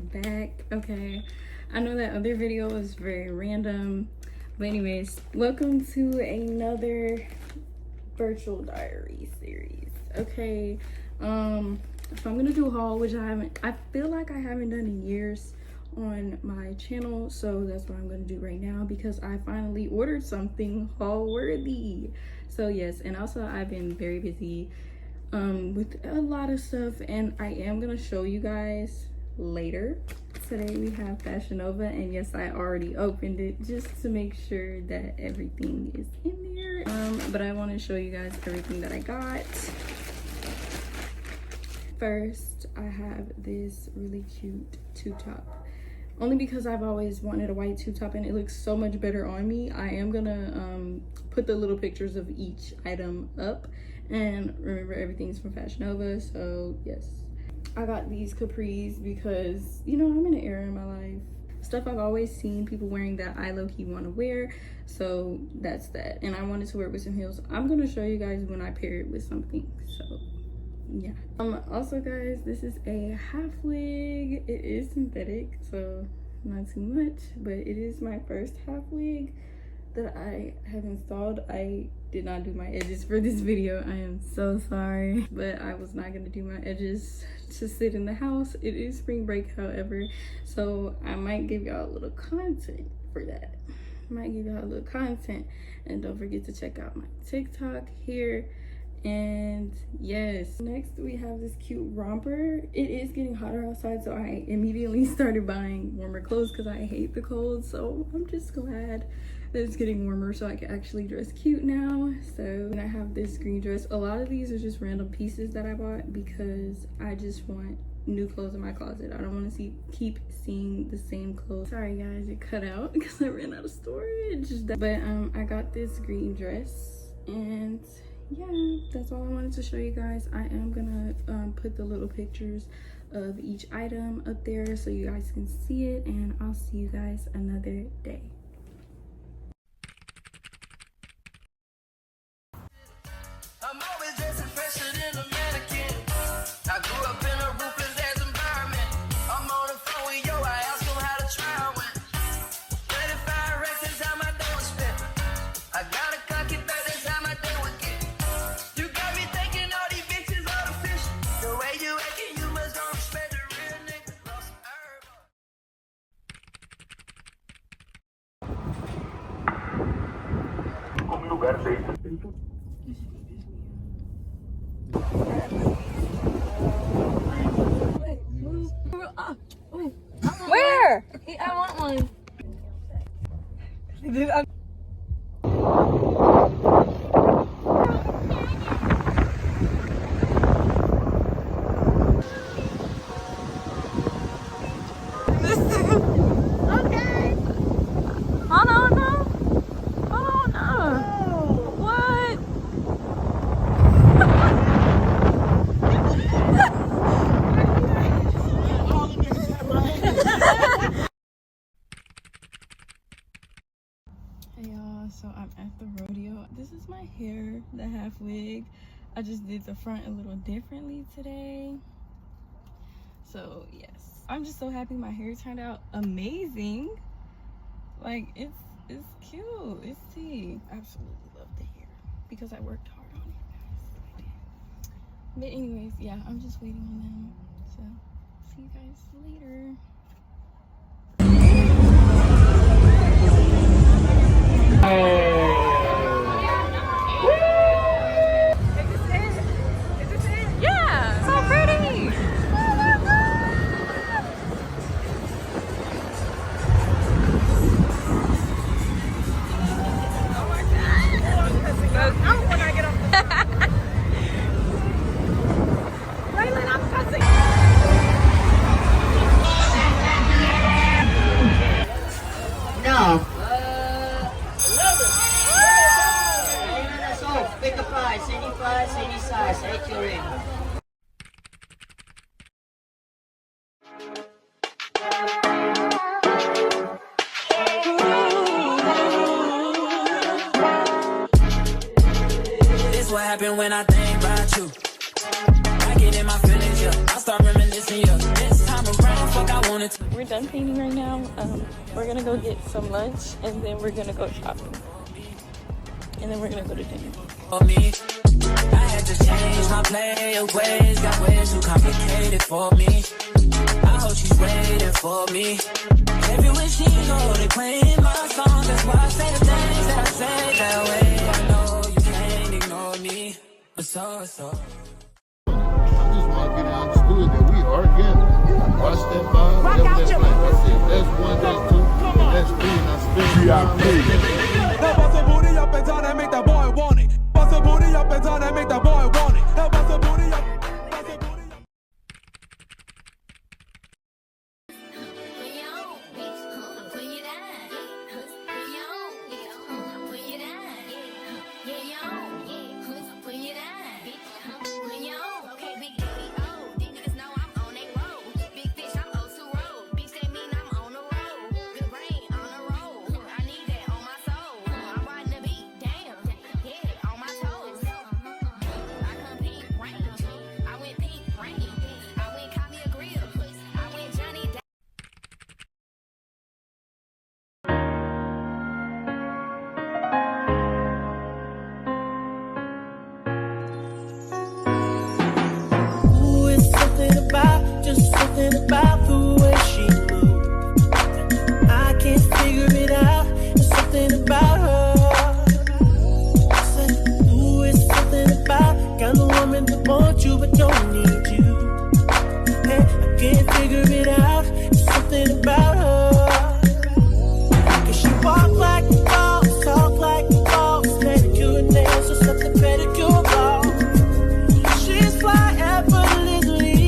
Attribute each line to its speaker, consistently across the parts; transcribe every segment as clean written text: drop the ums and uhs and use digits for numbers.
Speaker 1: back. Okay, I know that other video was very random, but anyways, welcome to another virtual diary series. Okay, so I'm gonna do a haul, which I feel like I haven't done in years on my channel, so that's what I'm gonna do right now because I finally ordered something haul worthy. So yes, and also I've been very busy with a lot of stuff, and I am gonna show you guys later. Today we have Fashion Nova, and yes, I already opened it just to make sure that everything is in there, but I want to show you guys everything that I got. First, I have this really cute tube top, only because I've always wanted a white tube top and it looks so much better on me. I am gonna put the little pictures of each item up, and remember, everything's from Fashion Nova. So yes, I got these capris because, you know, I'm in an era in my life, stuff I've always seen people wearing that I low-key want to wear, so that's that. And I wanted to wear it with some heels. I'm gonna show you guys when I pair it with something. So yeah, also guys, this is a half wig. It is synthetic, so not too much, but it is my first half wig that I have installed. I did not do my edges for this video. I am so sorry, but I was not gonna do my edges to sit in the house. It is spring break, however, so I might give y'all a little content for that. And don't forget to check out my TikTok here. And yes, next we have this cute romper. It is getting hotter outside, so I immediately started buying warmer clothes because I hate the cold. So I'm just glad that it's getting warmer so I can actually dress cute now. So, and I have this green dress. A lot of these are just random pieces that I bought because I just want new clothes in my closet. I don't want to keep seeing the same clothes. Sorry guys, it cut out because I ran out of storage. But I got this green dress, and yeah, that's all I wanted to show you guys. I am gonna put the little pictures of each item up there so you guys can see it, and I'll see you guys another day.
Speaker 2: I'm always dressing fresher than a mannequin. I grew up in a ruthless ass environment. I'm on the phone with yo, I asked him how the trial went. 35 racks, that's how my day was spent. I got a cocky back, that's how my day would get. You got me thinking all these bitches artificial. The way you acting, you must don't respect the real nigga. Lost herb.
Speaker 3: Como lugar de
Speaker 1: Where? I want one. Okay. Oh no. Oh no. What? Hey y'all, so I'm at the rodeo. This is my hair, the half wig. I just did the front a little differently today. So yes, I'm just so happy my hair turned out amazing. Like it's cute, it's tea. Absolutely love the hair because I worked hard on it, guys. I did. But anyways, yeah, I'm just waiting on them. So see you guys later. Yeah, so pretty. Oh my God. Oh, when I get off the Raylan, I'm cussing.
Speaker 4: No. 11. That's all. Pick a price. Any price, any size. 8 you're in.
Speaker 2: This what happened when I think about you. I get in my feelings, yeah. I start reminiscing, yeah. This time around, fuck, I want it.
Speaker 1: We're done painting right now. We're gonna go get some lunch and then we're gonna go shopping. And then we're gonna go to dinner.
Speaker 2: For me, I had to change my play of ways. Got ways too complicated for me. I hope she's waiting for me. Everywhere she go, they playing my song. That's why I say the things that I say that way. I know you can't ignore me, but so.
Speaker 3: I just want to get it understood that we organic. Watch that vibe, whatever that's like. I said, that's one, that's two, and that's three, and I spend
Speaker 5: Now bust a booty up and down and make that boy want it. Bust a booty up and down and make that boy want it. Now bust a booty up. Bust a booty up.
Speaker 2: Something about the way she moves. I can't figure it out. There's something about her. I said, ooh, it's something about kind of woman that wants you but don't need you. Hey, I can't figure it out. There's something about her. 'Cause she walk like a boss, talk like a boss, manicure and nails or something pedicure boss. She's fly effortlessly.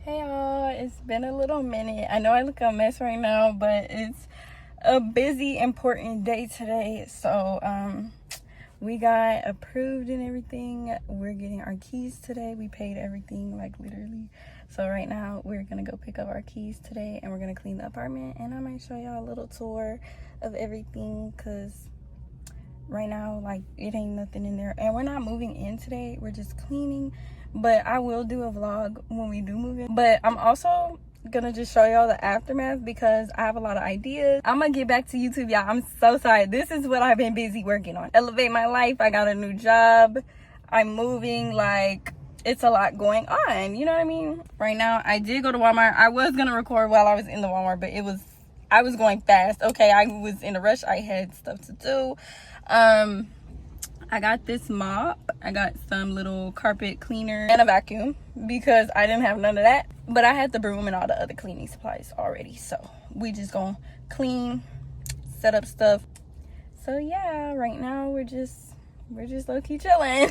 Speaker 1: Hey y'all, it's been a little minute. I know I look a mess right now, but it's a busy, important day today. So we got approved and everything. We're getting our keys today. We paid everything, like literally. So right now we're gonna go pick up our keys today and we're gonna clean the apartment, and I might show y'all a little tour of everything because right now like it ain't nothing in there, and we're not moving in today, we're just cleaning. But I will do a vlog when we do move in. But I'm also gonna just show y'all the aftermath because I have a lot of ideas. I'm gonna get back to YouTube, y'all. I'm so sorry. This is what I've been busy working on. Elevate my life. I got a new job. I'm moving. Like, it's a lot going on. You know what I mean? Right now, I did go to Walmart. I was gonna record while I was in the Walmart, but I was going fast. Okay, I was in a rush. I had stuff to do. I got this mop. I got some little carpet cleaner and a vacuum because I didn't have none of that. But I had the broom and all the other cleaning supplies already. So we just gonna clean, set up stuff. So yeah, right now we're just low-key chilling.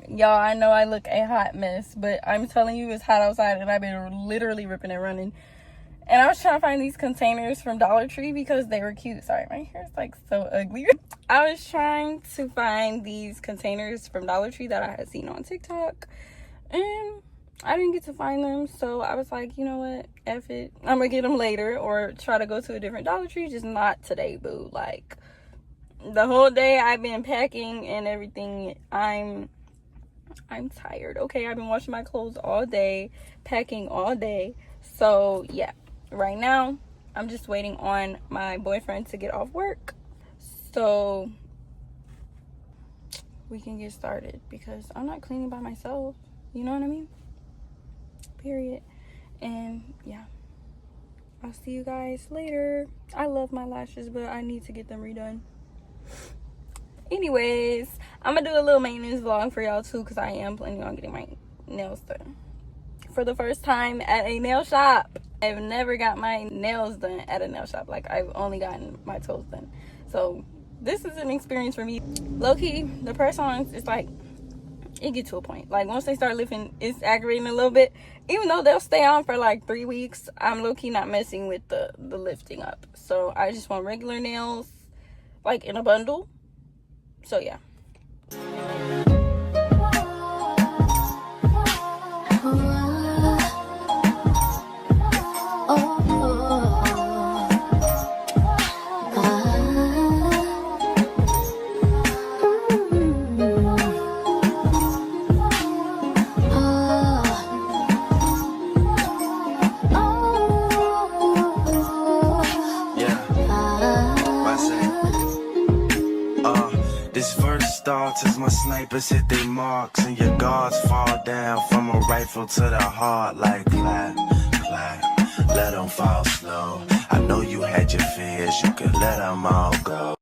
Speaker 1: Y'all, I know I look a hot mess, but I'm telling you it's hot outside and I've been literally ripping and running. And I was trying to find these containers from Dollar Tree because they were cute. Sorry, my hair's like so ugly. I was trying to find these containers from Dollar Tree that I had seen on TikTok. And I didn't get to find them. So I was like, you know what? F it. I'm going to get them later or try to go to a different Dollar Tree. Just not today, boo. Like, the whole day I've been packing and everything. I'm tired. Okay, I've been washing my clothes all day, packing all day. So, yeah. Right now I'm just waiting on my boyfriend to get off work so we can get started because I'm not cleaning by myself, you know what I mean, period. And yeah, I'll see you guys later. I love my lashes, but I need to get them redone. Anyways, I'm gonna do a little maintenance vlog for y'all too because I am planning on getting my nails done for the first time at a nail shop. I've never got my nails done at a nail shop. Like, I've only gotten my toes done. So this is an experience for me. Low-key, the press-ons, it's like, it gets to a point. Like, once they start lifting, it's aggravating a little bit. Even though they'll stay on for like 3 weeks, I'm low-key not messing with the lifting up. So I just want regular nails, like in a bundle. So yeah.
Speaker 6: This verse starts as my snipers hit their marks and your guards fall down from a rifle to the heart like clap, clap, let them fall slow. I know you had your fears, you could let them all go.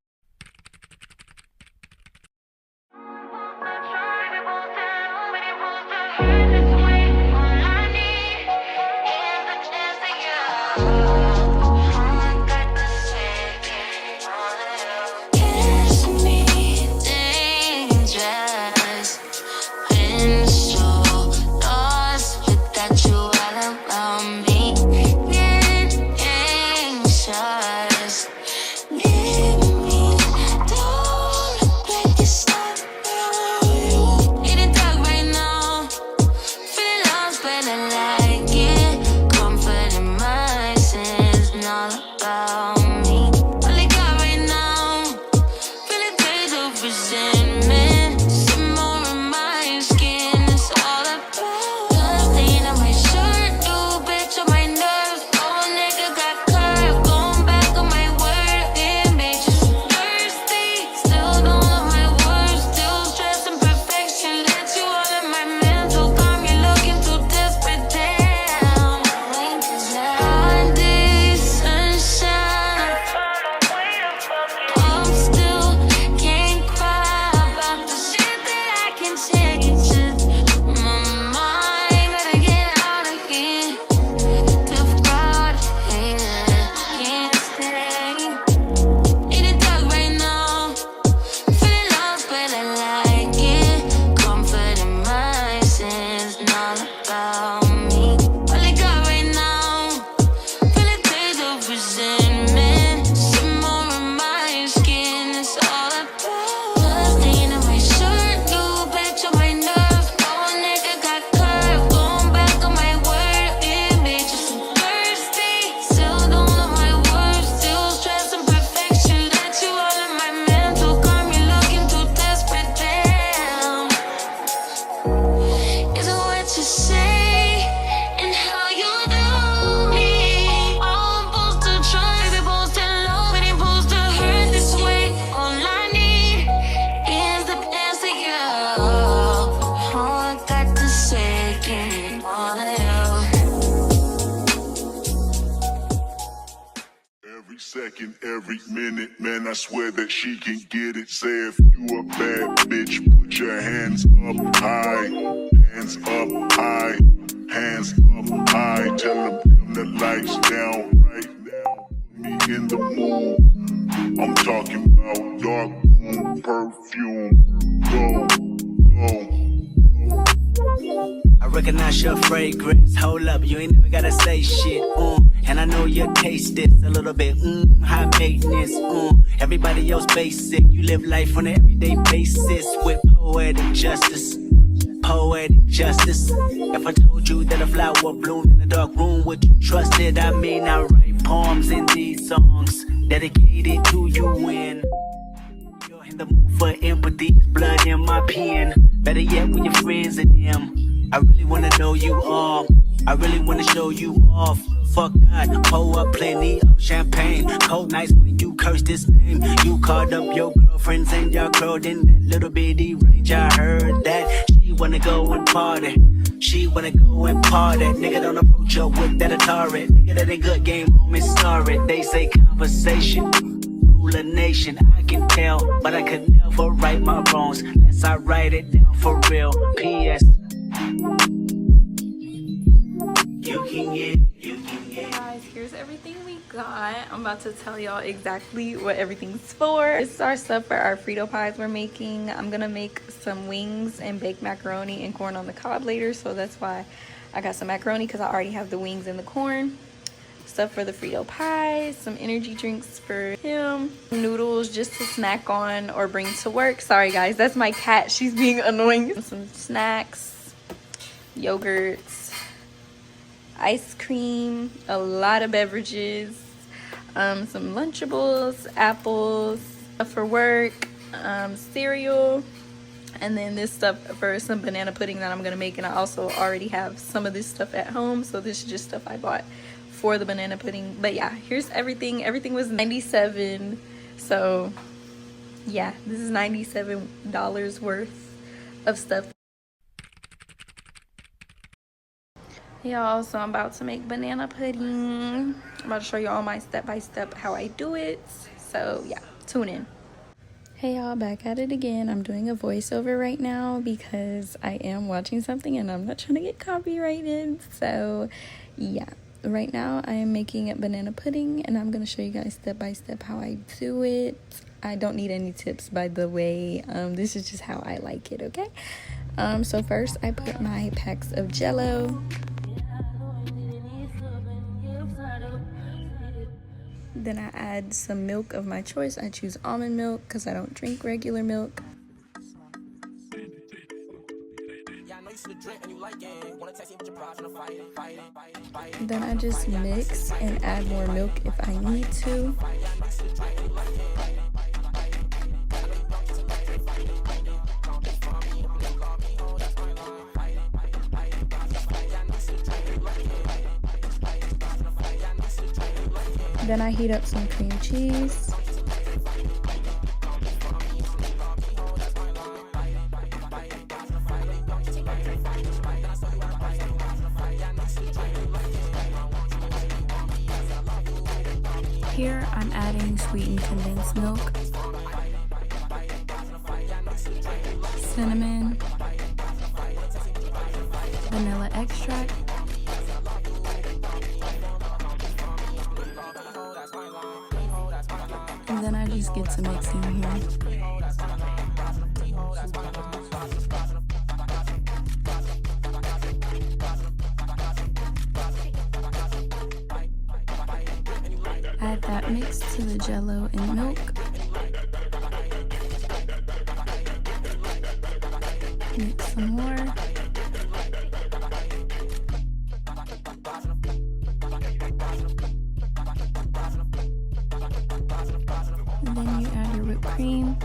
Speaker 3: Every second, every minute, man, I swear that she can get it. Say if you a bad bitch, put your hands up high. Hands up high. Hands up high. Tell them the lights down right now. Put me in the mood. I'm talking about dark room perfume. Go, go.
Speaker 6: I recognize your fragrance. Hold up, you ain't never gotta say shit. And I know you taste this a little bit. High maintenance. Everybody else basic. You live life on an everyday basis with poetic justice. Poetic justice. If I told you that a flower bloomed in a dark room, would you trust it? I mean, I write poems in these songs dedicated to you when you're in the mood for empathy. Blood in my pen. Better yet, when your friends are them. I really wanna know you all. I really wanna show you off. Fuck God, pour up plenty of champagne. Cold nights when you cursed his name. You called up your girlfriends and y'all curled in that little bitty range. I heard that she wanna go and party. She wanna go and party. Nigga, don't approach her with that Atari. Nigga, that ain't good game, homie, sorry. They say conversation rule a nation. I can tell, but I could never right my wrongs unless I write it down for real. P.S. You can get.
Speaker 1: Guys, here's everything we got. I'm about to tell y'all exactly what everything's for. This is our stuff for our Frito pies we're making. I'm gonna make some wings and bake macaroni and corn on the cob later, so that's why I got some macaroni, because I already have the wings and the corn. stuff for the Frito pie, some energy drinks for him, noodles just to snack on or bring to work. Sorry guys, that's my cat, she's being annoying. Some snacks, yogurts, ice cream, a lot of beverages, some Lunchables, apples for work, cereal, and then this stuff for some banana pudding that I'm gonna make. And I also already have some of this stuff at home, so this is just stuff I bought for the banana pudding. But yeah, here's everything. Everything was $97, so yeah, this is $97 worth of stuff. Y'all, so I'm about to make banana pudding. I'm about to show you all my step-by-step how I do it, so yeah, tune in. Hey y'all, back at it again. I'm doing a voiceover right now because I am watching something and I'm not trying to get copyrighted. So yeah, right now I am making a banana pudding and I'm going to show you guys step by step how I do it. I don't need any tips, by the way. This is just how I like it, okay? So first I put my packs of Jello. Then I add some milk of my choice. I choose almond milk because I don't drink regular milk. Then I just mix and add more milk if I need to. Then I heat up some cream cheese. Here I'm adding sweetened condensed milk, cinnamon, vanilla extract, and then I just get to mixing here. Add that mix to the Jello and milk. Mix some more. And then you add your whipped cream.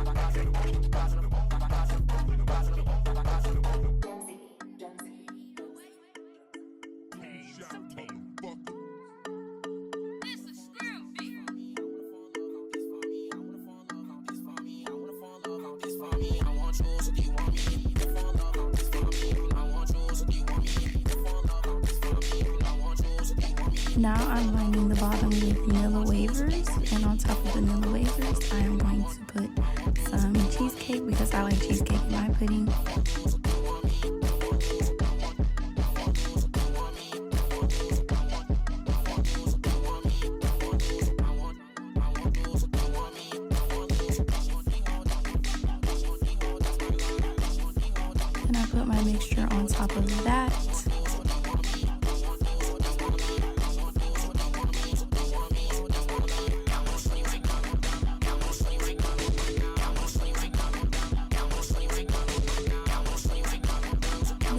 Speaker 1: Now I'm lining the bottom with vanilla wafers, and on top of vanilla wafers, I am going to put some cheesecake because I like cheesecake in my pudding. And I put my mixture on top of that.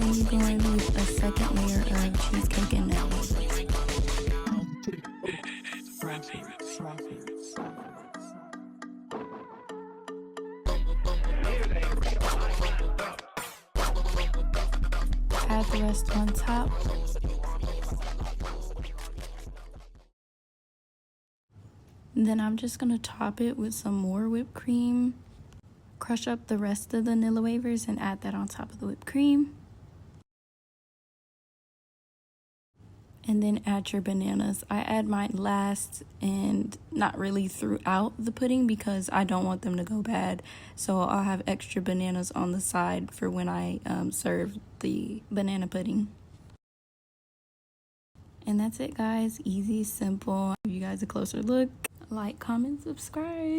Speaker 1: Then you go in with a second layer of cheesecake and nut. Add the rest on top. Then I'm just gonna top it with some more whipped cream. Crush up the rest of the vanilla wafers and add that on top of the whipped cream. And then add your bananas. I add mine last and not really throughout the pudding because I don't want them to go bad. So I'll have extra bananas on the side for when I serve the banana pudding. And that's it, guys. Easy, simple. Give you guys a closer look. Like, comment, subscribe.